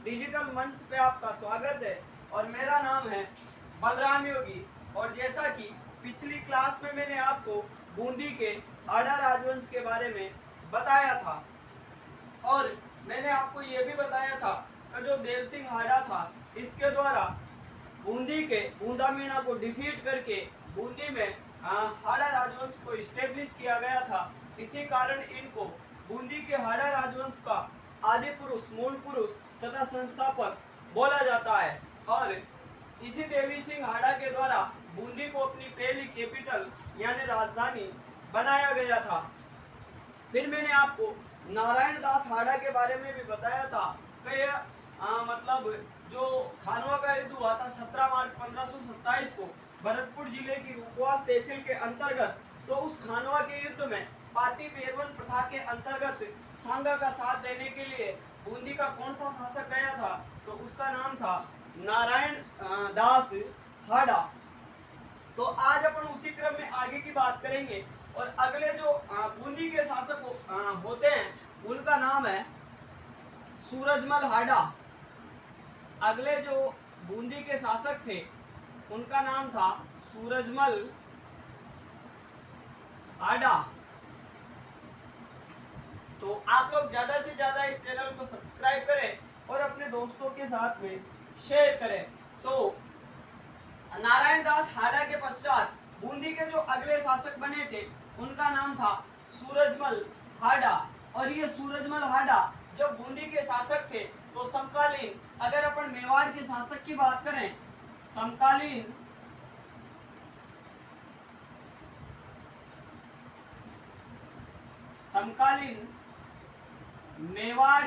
Digital मंच पे आपका स्वागत है और मेरा नाम है बलराम योगी। और जैसा कि पिछली क्लास में मैंने आपको बूंदी के हाड़ा राजवंश के बारे में बताया था और मैंने आपको ये भी बताया था कि जो देव सिंह हाड़ा था इसके द्वारा बूंदी के बूंदा मीणा को डिफीट करके बूंदी में हाड़ा राजवंश को स्टेब्लिश किया गया था। इसी कारण इनको बूंदी के हाड़ा राजवंश का आदि पुरुष, मूल पुरुष तथा संस्थापक बोला जाता है। और इसी देवी सिंह हाड़ा के द्वारा बूंदी को अपनी पहली कैपिटल यानी राजधानी बनाया गया था। फिर मैंने आपको नारायण दास हाड़ा के बारे में भी बताया था कि मतलब जो खानवा का युद्ध हुआ था 17 मार्च 1527 को भरतपुर जिले की रूपवास तहसील के अंतर्गत, तो उस खानवा के युद्ध में पाती पेरवन प्रथा के अंतर्गत सांगा का साथ देने के लिए बूंदी का कौन सा शासक गया था, तो उसका नाम था नारायण दास हाड़ा। तो आज अपन उसी क्रम में आगे की बात करेंगे और अगले जो बूंदी के शासक होते हैं उनका नाम है सूरजमल हाड़ा। अगले जो बूंदी के शासक थे उनका नाम था सूरजमल हाड़ा। तो आप लोग ज्यादा से ज्यादा इस चैनल को सब्सक्राइब करें और अपने दोस्तों के साथ में शेयर करें। तो नारायण दास हाड़ा के पश्चात बूंदी के जो अगले शासक बने थे उनका नाम था सूरजमल हाड़ा। और ये सूरजमल हाड़ा जब बूंदी के शासक थे तो समकालीन, अगर अपन मेवाड़ के शासक की बात करें, समकालीन मेवाड़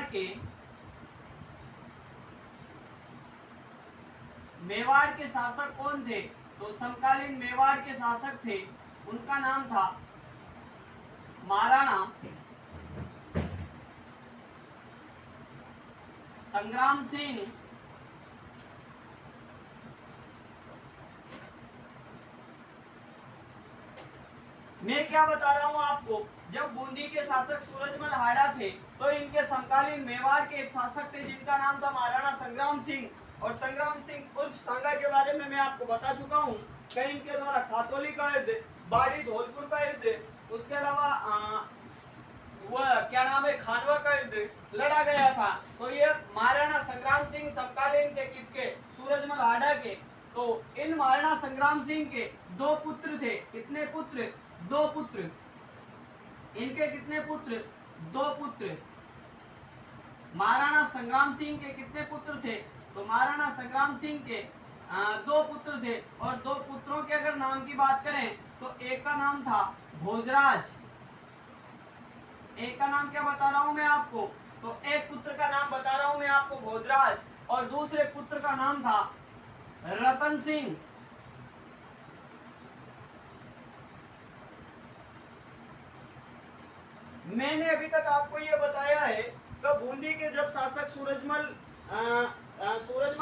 के शासक कौन थे, तो समकालीन मेवाड़ के शासक थे उनका नाम था महाराणा संग्राम सिंह। मैं क्या बता रहा हूं आपको, जब बूंदी के शासक सूरजमल हाड़ा थे तो इनके समकालीन मेवाड़ के एक शासक थे जिनका नाम था महाराणा संग्राम सिंह। और संग्राम सिंह उर्फ सांगा के बारे में मैं आपको बता चुका हूँ कि इनके द्वारा खातौली का युद्ध, बाड़ी धौलपुर का युद्ध, उसके अलावा वह क्या नाम है खानवा का युद्ध लड़ा गया था। तो ये महाराणा संग्राम सिंह समकालीन थे किसके, सूरजमल हाड़ा के। तो इन महाराणा संग्राम सिंह के दो पुत्र थे। कितने पुत्र, दो पुत्र। इनके कितने पुत्र, दो पुत्र। महाराणा संग्राम सिंह के कितने पुत्र थे, तो महाराणा संग्राम सिंह के दो पुत्र थे। और दो पुत्रों के अगर नाम की बात करें तो एक का नाम था भोजराज, एक का नाम क्या बता रहा हूं मैं आपको, तो एक पुत्र का नाम बता रहा हूं मैं आपको भोजराज, और दूसरे पुत्र का नाम था रतन सिंह। मैंने अभी तक आपको ये बताया है कि बूंदी के जब शासक सूरजमल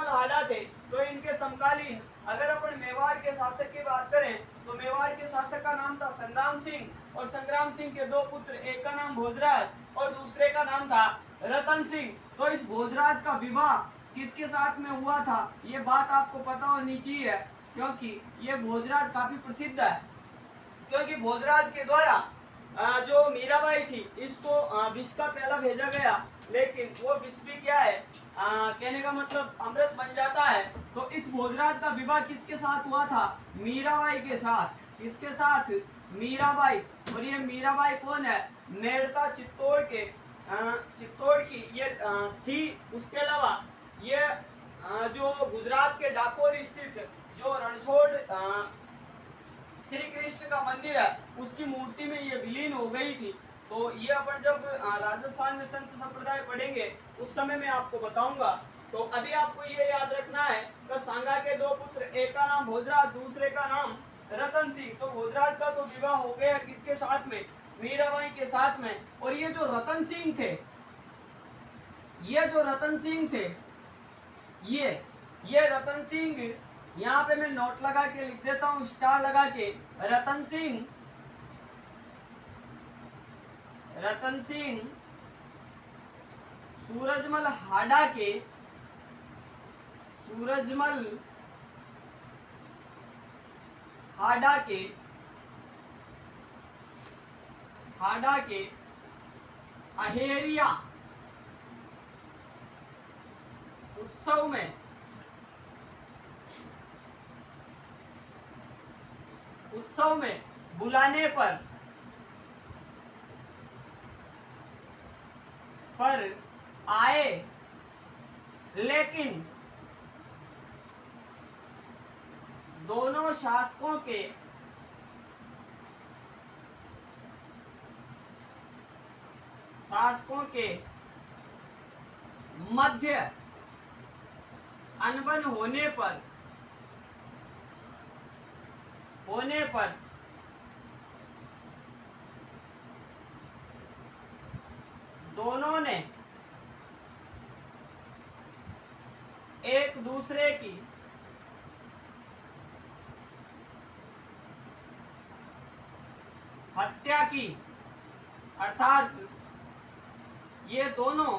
हाड़ा थे तो इनके समकालीन, अगर अपन मेवाड़ के शासक की बात करें तो मेवाड़ के शासक का नाम था संग्राम सिंह, और संग्राम सिंह के दो पुत्र, एक का नाम भोजराज और दूसरे का नाम था रतन सिंह। तो इस भोजराज का विवाह किसके साथ में हुआ था, ये बात आपको पता होनी चाहिए, क्योंकि ये भोजराज काफी प्रसिद्ध है। क्योंकि भोजराज के द्वारा जो मीराबाई थी इसको विष का प्याला भेजा गया, लेकिन वो विष भी क्या है, कहने का मतलब अमृत बन जाता है। तो इस भोजराज का विवाह किसके साथ हुआ था, मीराबाई के साथ। किसके साथ, मीराबाई। और ये मीराबाई कौन है, मेड़ता चित्तौड़ की ये थी। उसके अलावा ये जो गुजरात के डाकोर स्थित जो रणछोड़ श्री कृष्ण का मंदिर है उसकी मूर्ति में ये विलीन हो गई थी। तो ये अपन जब राजस्थान में संत संप्रदाय पढ़ेंगे उस समय मैं आपको बताऊंगा। तो अभी आपको ये याद रखना है कि सांगा के दो पुत्र, एक का नाम भोजराज, दूसरे का नाम रतन सिंह। तो भोजराज का तो विवाह हो गया किसके साथ में, मीराबाई के साथ में। और ये जो रतन सिंह थे, ये रतन सिंह, यहाँ पे मैं नोट लगा के लिख देता हूं, स्टार लगा के, रतन सिंह सूरजमल हाड़ा के सूरजमल हाड़ा के अहेरिया उत्सव में बुलाने पर आए, लेकिन दोनों शासकों के मध्य अनबन होने पर दोनों ने एक दूसरे की हत्या की, अर्थात ये दोनों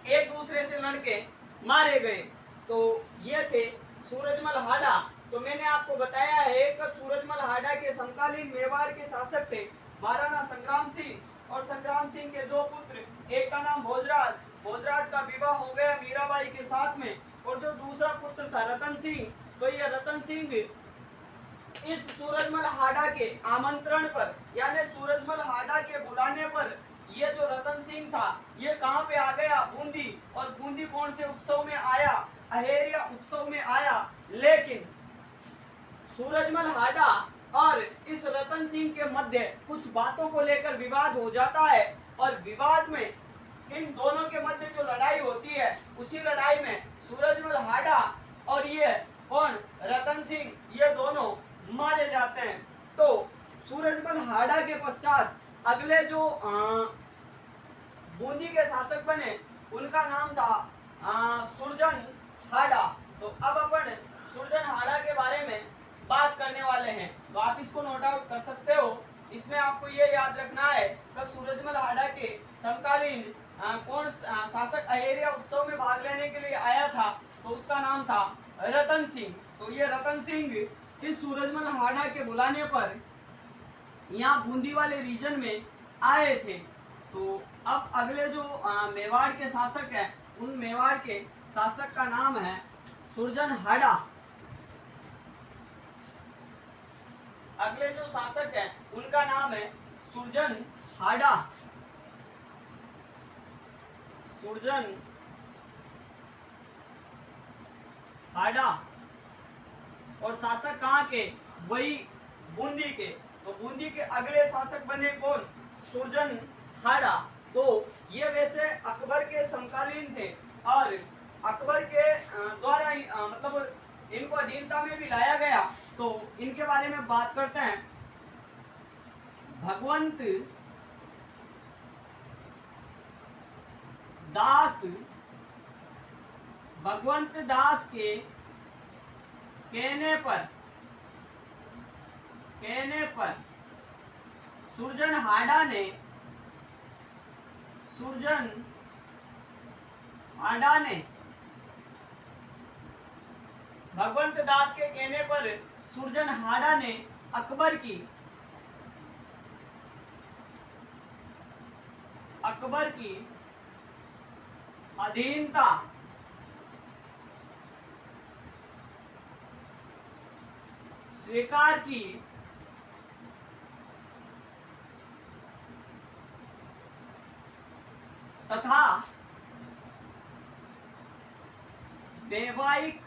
एक दूसरे से लड़के मारे गए। तो ये थे सूरजमल हाड़ा। तो मैंने आपको बताया है कि सूरजमल हाड़ा के समकालीन मेवाड़ के शासक थे महाराणा संग्राम सिंह, और संग्राम सिंह के दो पुत्र, एक का नाम भोजराज, भोजराज का विवाह हो गया मीराबाई के साथ में, और जो दूसरा पुत्र था रतन सिंह, तो ये रतन सिंह इस सूरजमल हाड़ा के आमंत्रण पर, यानी सूरजमल हाड़ा के बुलाने पर, ये जो रतन सिंह था ये कहाँ पे आ गया? बूंदी। और बूंदी कौन से उत्सव में आया? अहेरिया उत्सव में आया। लेकिन सूरजमल हाड़ा और इस रतन सिंह के मध्य कुछ बातों को लेकर विवाद हो जाता है, और विवाद में इन दोनों के मध्य जो लड़ाई होती है, उसी लड़ाई में सूरजमल हाड़ा और ये कौन, रतन सिंह, ये दोनों मारे जाते हैं। तो सूरजमल हाड़ा के पश्चात अगले जो बूंदी के शासक बने, उनका नाम था सुरजन हाड़ा। तो अब अपन सुरजन हाड़ा के बारे में बात करने वाले हैं। तो आप इसको नोट आउट कर सकते हो। इसमें आपको ये याद रखना है कि सूरजमल हाड़ा के समकालीन कौन शासक अहेरिया उत्सव में भाग लेने के लिए आया था, तो उसका नाम था रतन सिंह। तो ये रतन सिंह इस सूरजमल हाड़ा के बुलाने पर यहाँ बूंदी वाले रीजन में आए थे। तो अब अगले जो मेवाड़ के शासक हैं, उन मेवाड़ के शासक का नाम है सुरजन हाड़ा। अगले जो शासक हैं उनका नाम है सुरजन हाड़ा। सुरजन हाड़ा। और शासक कहाँ के? वही बूंदी के। तो बूंदी के अगले शासक बने कौन? सुरजन हाड़ा। तो ये वैसे अकबर के समकालीन थे, और अकबर के द्वारा मतलब इनको अधीनता में भी लाया गया। तो इनके बारे में बात करते हैं। भगवंत दास के कहने पर सुरजन हाड़ा ने भगवंत दास के कहने पर सुरजन हाड़ा ने अकबर की अधीनता स्वीकार की, तथा वैवाहिक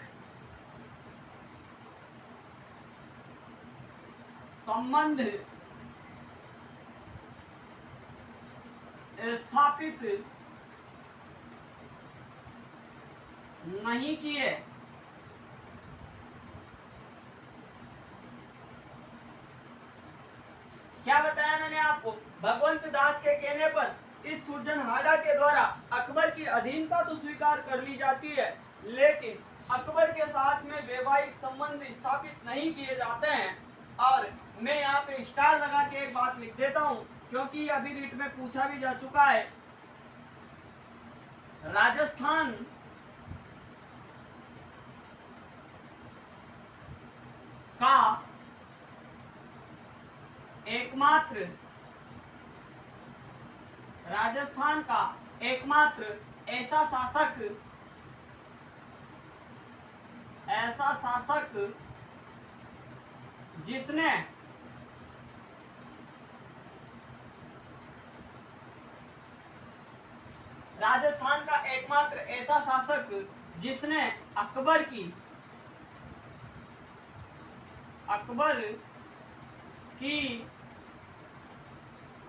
संबंध स्थापित नहीं किए। क्या बताया मैंने आपको? भगवंत दास के कहने पर इस सुरजन हाड़ा के द्वारा अकबर की अधीनता तो स्वीकार कर ली जाती है, लेकिन अकबर के साथ में वैवाहिक संबंध स्थापित नहीं किए जाते हैं। और मैं यहाँ पे स्टार लगा के एक बात लिख देता हूँ, क्योंकि अभी रीट में पूछा भी जा चुका है। राजस्थान का एकमात्र राजस्थान का एकमात्र ऐसा शासक जिसने राजस्थान का एकमात्र ऐसा शासक जिसने अकबर की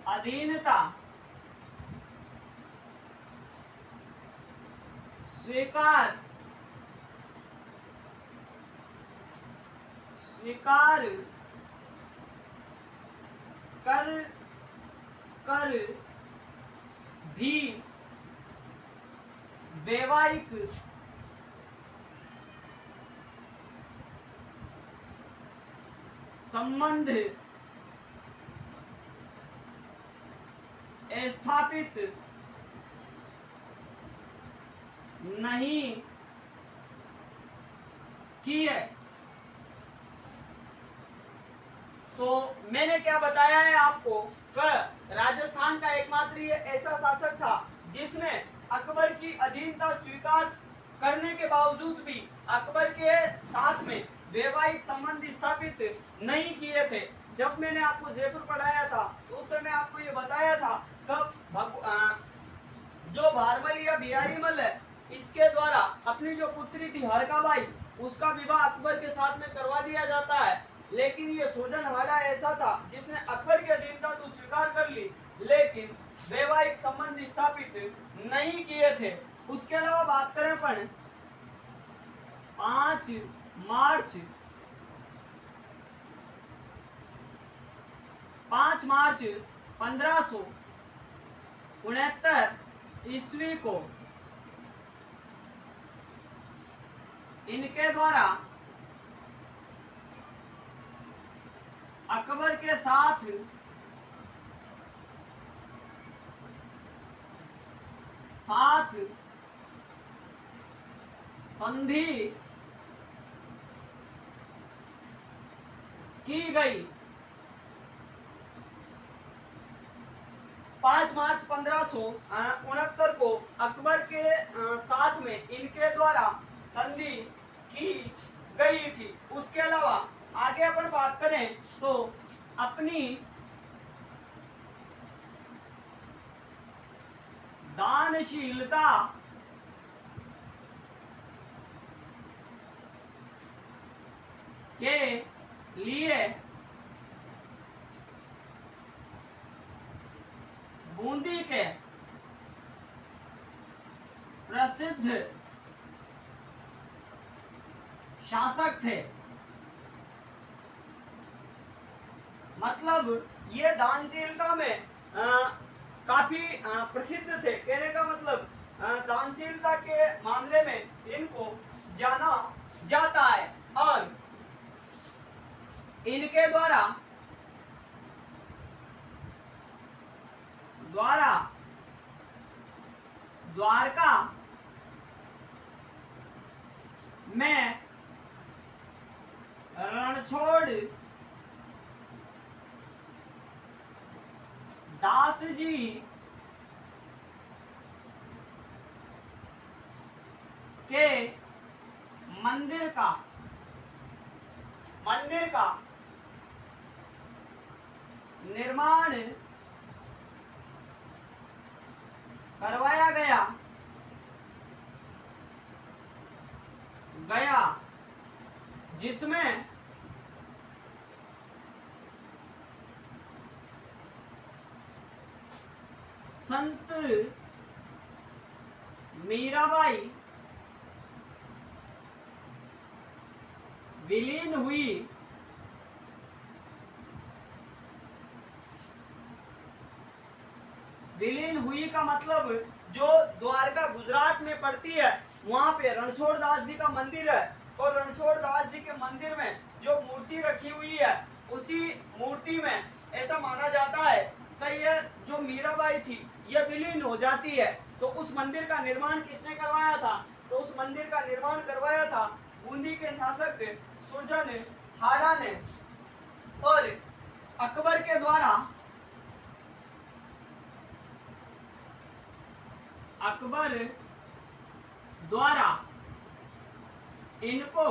अधीनता स्वीकार कर भी वैवाहिक संबंध स्थापित नहीं किए। तो मैंने क्या बताया है आपको कि राजस्थान का एकमात्र ये ऐसा शासक था जिसने अकबर की अधीनता स्वीकार करने के बावजूद भी अकबर के साथ में वैवाहिक संबंध स्थापित नहीं किए थे। जब मैंने आपको जयपुर पढ़ाया था तो उस समय आपको ये बताया था कब जो भारमल या बिहारीमल है इसके द्वारा अपनी जो पुत्री थी हरकाबाई उसका विवाह अकबर के साथ में करवा दिया जाता है। लेकिन ये सोजनहाड़ा ऐसा था जिसने अकबर की अधीनता तो स्वीकार कर ली लेकिन वैवाहिक संबंध स्थापित नहीं किए थे। उसके अलावा बात करें पर 5 मार्च 1569 ईस्वी को इनके द्वारा अकबर के साथ संधि की गई। 5 मार्च 1569 को अकबर के साथ में इनके द्वारा संधि की गई थी। उसके अलावा आगे अपन बात करें तो अपनी दानशीलता के लिए बूंदी के प्रसिद्ध शासक थे। मतलब ये दानशीलता में काफी प्रसिद्ध थे। कहने का मतलब दानशीलता के मामले में इनको जाना जाता है और इनके द्वारा द्वारका में रणछोड़ दास जी के मंदिर का निर्माण करवाया गया जिसमें संत मीराबाई विलीन हुई। का मतलब जो द्वारका गुजरात में पड़ती है वहां पे रणछोड़ दास जी का मंदिर है और रणछोड़ दास जी के मंदिर में जो मूर्ति रखी हुई है उसी मूर्ति में ऐसा माना जाता है कि ये जो मीराबाई थी ये विलीन हो जाती है। तो उस मंदिर का निर्माण किसने करवाया था? तो उस मंदिर का निर्माण करवाया था बूंदी के शासक सुरजन हाड़ा ने और अकबर के द्वारा इनको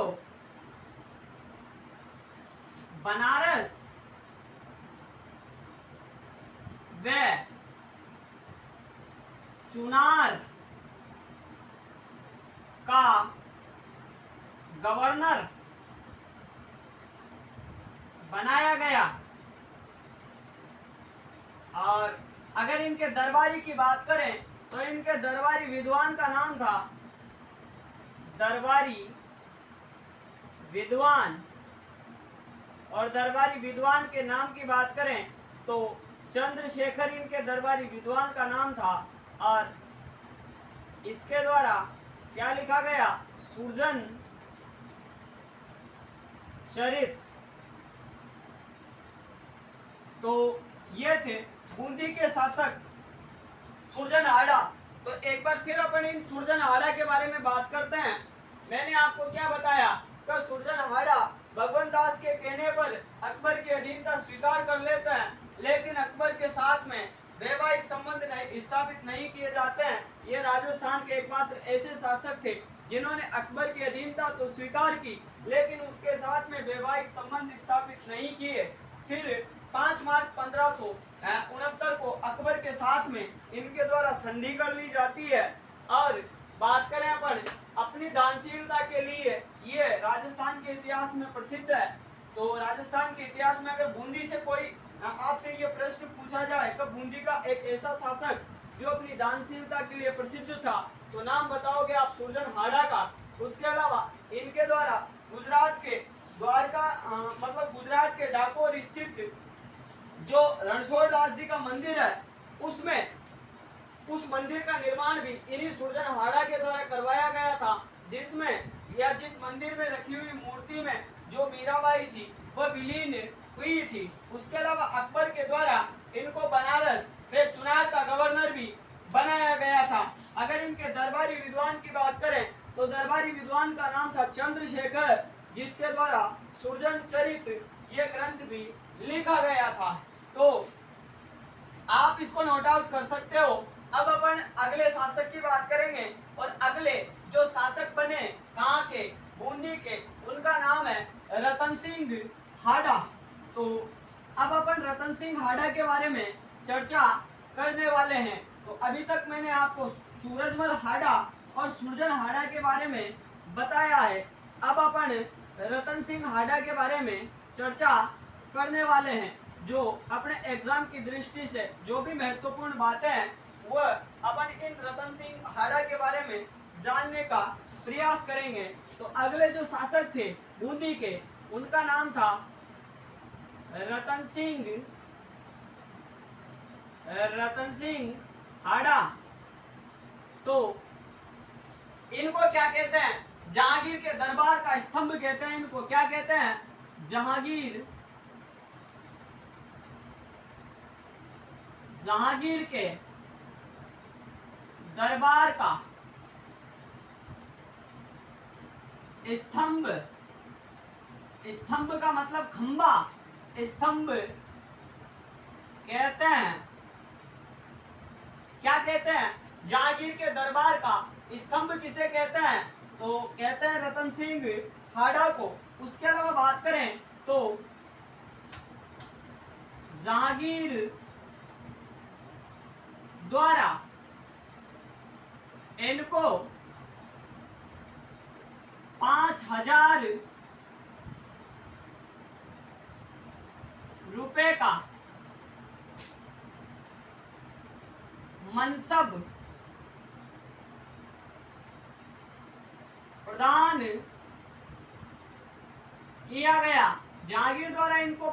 बनारस व चुनार का गवर्नर बनाया गया। और अगर इनके दरबारी की बात करें तो इनके दरबारी विद्वान का नाम था दरबारी विद्वान। और दरबारी विद्वान के नाम की बात करें तो चंद्रशेखर इनके दरबारी विद्वान का नाम था। और इसके द्वारा क्या लिखा गया? सुरजन चरित। तो ये थे बूंदी के शासक सुरजन हाड़ा। तो एक बार फिर अपन इन सुरजन हाड़ा के बारे में बात करते हैं। मैंने आपको क्या बताया कि सुरजन हाड़ा भगवंत दास के कहने पर अकबर की अधीनता स्वीकार कर लेते हैं, लेकिन अकबर के साथ में वैवाहिक संबंध स्थापित नहीं किए जाते हैं। ये राजस्थान के एकमात्र ऐसे शासक थे जिन्होंने अकबर की अधीनता तो स्वीकार की, लेकिन उसके साथ में वैवाहिक संबंध स्थापित नहीं किए। फिर 5 मार्च 1569 को अकबर के साथ में इनके द्वारा संधि कर ली जाती है। और बात करें अपन अपनी दानशीलता के लिए, ये राजस्थान के इतिहास में प्रसिद्ध है। तो राजस्थान के इतिहास में अगर बूंदी से कोई आपसे ये प्रश्न पूछा जाए कि बूंदी का एक ऐसा शासक जो अपनी दानशीलता के लिए प्रसिद्ध था, तो नाम बताओगे आप सुरजन हाड़ा का। उसके अलावा इनके द्वारा गुजरात के द्वारका मतलब गुजरात के डाकोर स्थित जो रणछोड़ दास जी का मंदिर है, उसमें उस मंदिर का निर्माण भी इन्हीं सुरजन हाड़ा के द्वारा करवाया गया था, जिसमें या जिस मंदिर में रखी हुई मूर्ति में जो मीराबाई थी वह विलीन हुई थी। उसके अलावा अकबर के द्वारा इनको बनारस व चुनार का गवर्नर भी बनाया गया था। अगर इनके दरबारी विद्वान की बात करें तो दरबारी विद्वान का नाम था चंद्रशेखर, जिसके द्वारा सुरजन चरित ये ग्रंथ भी लिखा गया था। तो आप इसको नोट आउट कर सकते हो। अब अपन अगले शासक की बात करेंगे, और अगले जो शासक बने कहाँ के? बूंदी के। उनका नाम है रतन सिंह हाड़ा। तो अब अपन रतन सिंह हाड़ा के बारे में चर्चा करने वाले हैं। तो अभी तक मैंने आपको सूरजमल हाड़ा और सुरजन हाड़ा के बारे में बताया है। अब अपन रतन सिंह हाड़ा के बारे में चर्चा करने वाले हैं, जो अपने एग्जाम की दृष्टि से जो भी महत्वपूर्ण बातें हैं वह अपन इन रतन सिंह हाड़ा के बारे में जानने का प्रयास करेंगे। तो अगले जो शासक थे बूंदी के, उनका नाम था रतन सिंह हाड़ा। तो इनको क्या कहते हैं? जहांगीर के दरबार का स्तंभ कहते हैं। इनको क्या कहते हैं? जहांगीर के दरबार का स्तंभ। स्तंभ का मतलब खंबा, स्तंभ कहते हैं। क्या कहते हैं? जहांगीर के दरबार का स्तंभ किसे कहते हैं? तो कहते हैं रतन सिंह हाड़ा को। उसके अलावा बात करें तो जहांगीर द्वारा इनको 5,000 रुपए का मनसब प्रदान किया गया। जहांगीर द्वारा इनको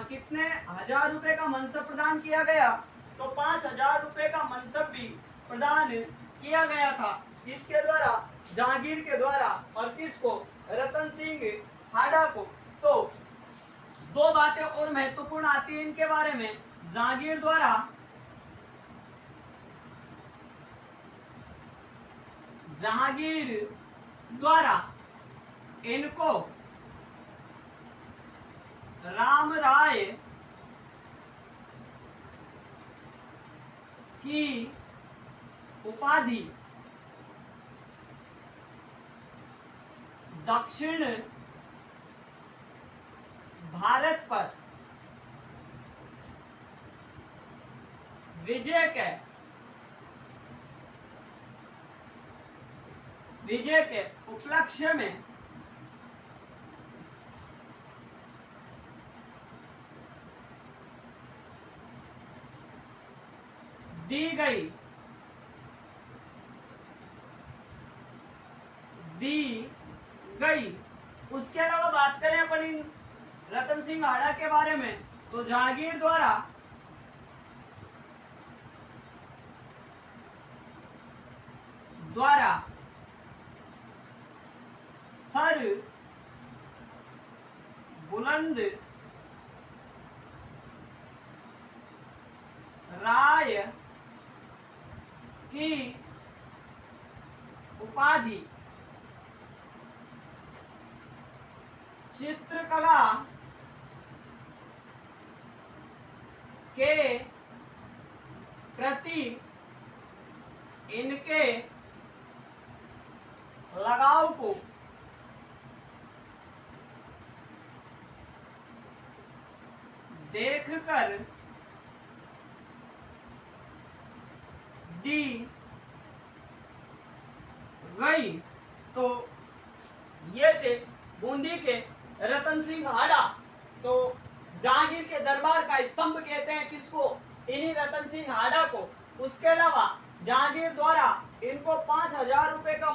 कितने हजार रुपए का मनसब प्रदान किया गया? तो 5,000 रुपए का मनसब भी प्रदान किया गया था इसके द्वारा, जहांगीर के द्वारा। और किसको? रतन सिंह हाड़ा को। तो दो बातें और महत्वपूर्ण आती हैं इनके बारे में। जहांगीर द्वारा इनको राम राय की उपाधि दक्षिण भारत पर विजय के उपलक्ष्य में दी गई। उसके अलावा बात करें अपन इन रतन सिंह हाड़ा के बारे में, तो जहांगीर द्वारा सर बुलंद राय की उपाधि चित्रकला के प्रति इनके लगाव को देखकर दी गई। तो ये थे बूंदी के रतन सिंह हाड़ा। तो जहांगीर के दरबार का स्तंभ कहते हैं किसको? इन्हीं रतन सिंह हाड़ा को। उसके अलावा जहांगीर द्वारा इनको 5,000 रुपए का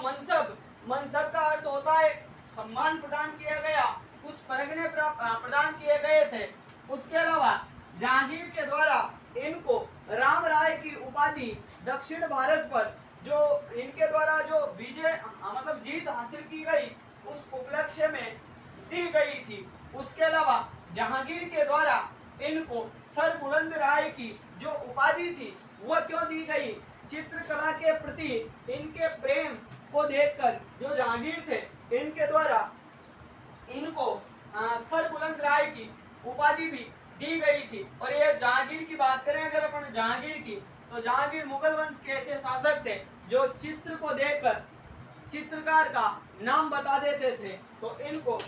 मनसब का अर्थ होता है सम्मान प्रदान किया गया, कुछ परगने प्रदान किए गए थे। उसके अलावा जहांगीर के द्वारा इनको राम राय की उपाधि दक्षिण भारत पर जो इनके द्वारा जो विजय मतलब जीत हासिल की गई उस उपलक्ष्य में दी गई थी। उसके अलावा जहांगीर के द्वारा इनको सर बुलंद राय की जो उपाधि थी वह क्यों दी गई? चित्रकला के प्रति इनके प्रेम को देखकर जो जहांगीर थे इनके द्वारा इनको सर बुलंद राय की उपाधि भी दी गई थी। और ये जहांगीर की बात करें अगर अपन जहांगीर की, तो जहांगीर मुगल वंश के ऐसे शासक थे जो चित्र को देखकर चित्रकार का नाम बता देते थे। तो इनको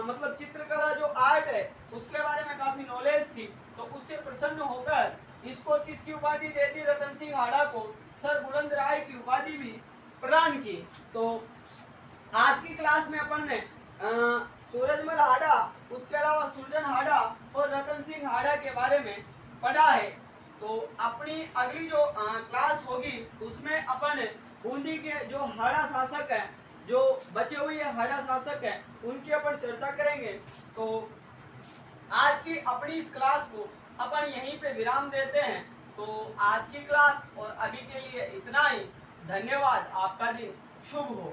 मतलब चित्रकला जो आर्ट है उसके बारे में काफी नॉलेज थी, तो उससे प्रसन्न होकर इसको किसकी उपाधि दे दी? रतन सिंह हाड़ा को सर बुलंद राय की उपाधि भी प्रदान की। तो आज की क्लास में अपन ने सूरजमल हाड़ा, उसके अलावा सुरजन हाड़ा और रतन सिंह हाड़ा के बारे में पढ़ा है। तो अपनी अगली जो क्लास होगी उसमें अपन बूंदी के जो हाड़ा शासक हैं, जो बचे हुए हाड़ा शासक हैं, उनकी अपन चर्चा करेंगे। तो आज की अपनी इस क्लास को अपन यहीं पे विराम देते हैं। तो आज की क्लास और अभी के लिए इतना ही। धन्यवाद। आपका दिन शुभ हो।